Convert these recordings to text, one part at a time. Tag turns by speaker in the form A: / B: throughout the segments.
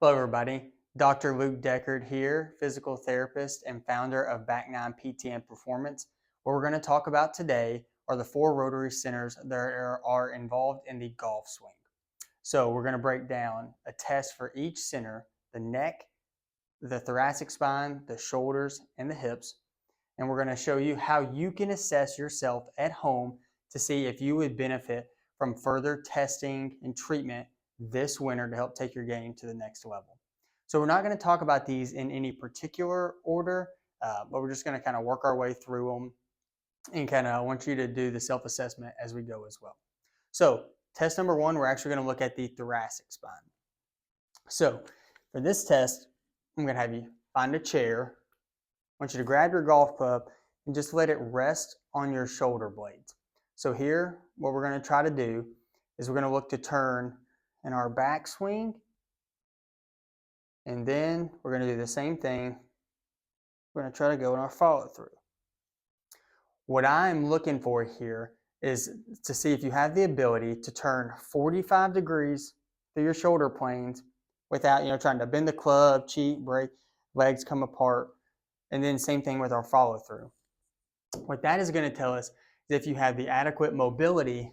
A: Hello, everybody. Dr. Luke Deckard here, physical therapist and founder of Back9 PT and Performance. What we're going to talk about today are the 4 rotary centers that are involved in the golf swing. So we're going to break down a test for each center: the neck, the thoracic spine, the shoulders, and the hips. And we're going to show you how you can assess yourself at home to see if you would benefit from further testing and treatment this winter to help take your game to the next level. So we're not going to talk about these in any particular order, but we're just going to kind of work our way through them and kind of want you to do the self-assessment as we go as well. So test number 1, we're actually going to look at the thoracic spine. So for this test, I'm going to have you find a chair. I want you to grab your golf club and just let it rest on your shoulder blades. So here, what we're going to try to do is we're going to look to turn in our backswing, and then we're going to do the same thing. We're going to try to go in our follow through. What I'm looking for here is to see if you have the ability to turn 45 degrees through your shoulder planes without, trying to bend the club, cheat, break, legs come apart. And then same thing with our follow through. What that is going to tell us is if you have the adequate mobility,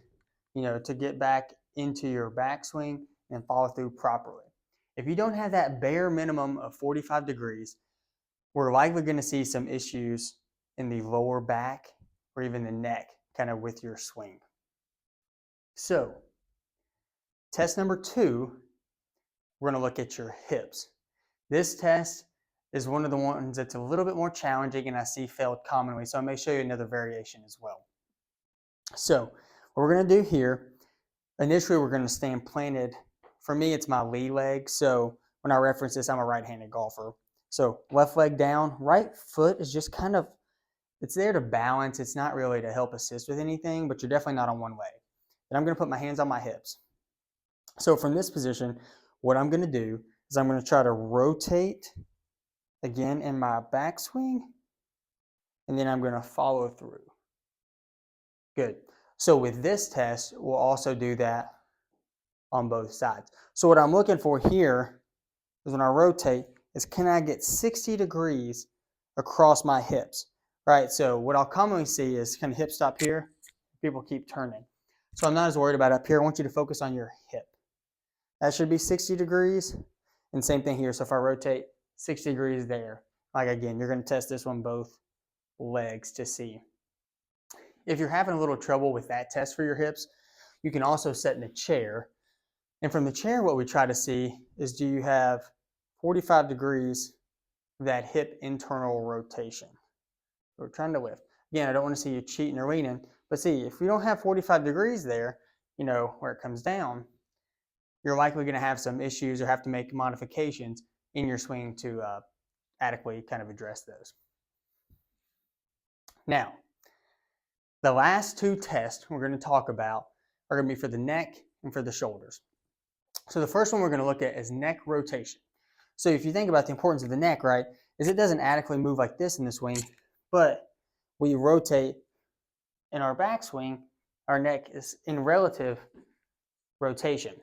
A: to get back into your backswing and follow through properly. If you don't have that bare minimum of 45 degrees, we're likely going to see some issues in the lower back or even the neck, kind of with your swing. So, test number 2, we're going to look at your hips. This test is one of the ones that's a little bit more challenging and I see failed commonly. So I may show you another variation as well. So what we're going to do here, initially we're going to stand planted. For me, it's my lee leg. So when I reference this, I'm a right-handed golfer. So left leg down, right foot is just kind of, it's there to balance. It's not really to help assist with anything, but you're definitely not on one leg. And I'm going to put my hands on my hips. So from this position, what I'm going to do is I'm going to try to rotate again in my backswing, and then I'm going to follow through. Good. So with this test, we'll also do that on both sides. So what I'm looking for here is when I rotate is, can I get 60 degrees across my hips? Right. So what I'll commonly see is kind of hip stop here. People keep turning. So I'm not as worried about up here. I want you to focus on your hip. That should be 60 degrees. And same thing here. So if I rotate 60 degrees there. Like again, you're going to test this on both legs to see. If you're having a little trouble with that test for your hips, you can also sit in a chair. And from the chair, what we try to see is, do you have 45 degrees of that hip internal rotation? We're trying to lift. Again, I don't want to see you cheating or leaning, but see, if we don't have 45 degrees there, where it comes down, you're likely going to have some issues or have to make modifications in your swing to adequately kind of address those. Now, the last 2 tests we're going to talk about are going to be for the neck and for the shoulders. So the first one we're going to look at is neck rotation. So if you think about the importance of the neck, right, is it doesn't adequately move like this in the swing, but we rotate in our backswing, our neck is in relative rotation.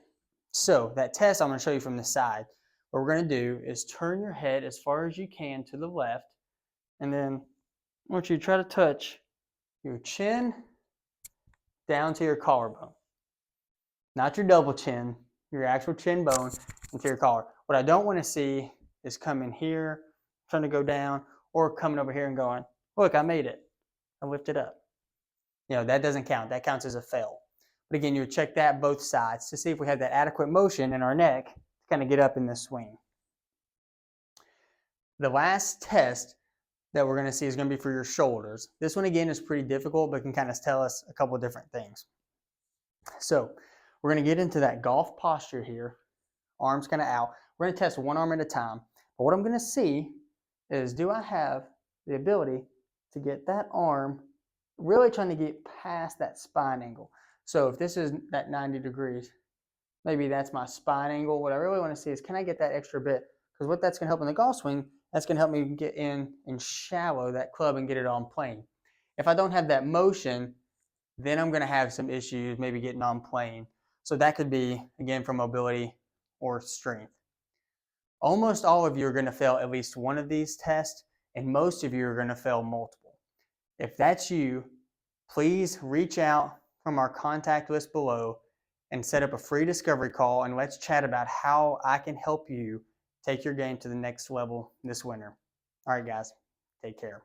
A: So that test I'm going to show you from the side. What we're going to do is turn your head as far as you can to the left, and then I want you to try to touch your chin down to your collarbone. Not your double chin, your actual chin bone into your collar. What I don't want to see is coming here, trying to go down, or coming over here and going, look, I made it. I lifted up. That doesn't count. That counts as a fail. But again, you would check that both sides to see if we have that adequate motion in our neck to kind of get up in the swing. The last test that we're going to see is going to be for your shoulders. This one, again, is pretty difficult, but can kind of tell us a couple of different things. So we're going to get into that golf posture here. Arms kind of out. We're going to test one arm at a time. But what I'm going to see is, do I have the ability to get that arm really trying to get past that spine angle? So if this is that 90 degrees, maybe that's my spine angle. What I really want to see is, can I get that extra bit? Because what that's going to help in the golf swing, that's going to help me get in and shallow that club and get it on plane. If I don't have that motion, then I'm going to have some issues maybe getting on plane. So that could be, again, from mobility or strength. Almost all of you are going to fail at least one of these tests, and most of you are going to fail multiple. If that's you, please reach out from our contact list below and set up a free discovery call, and let's chat about how I can help you take your game to the next level this winter. All right, guys, take care.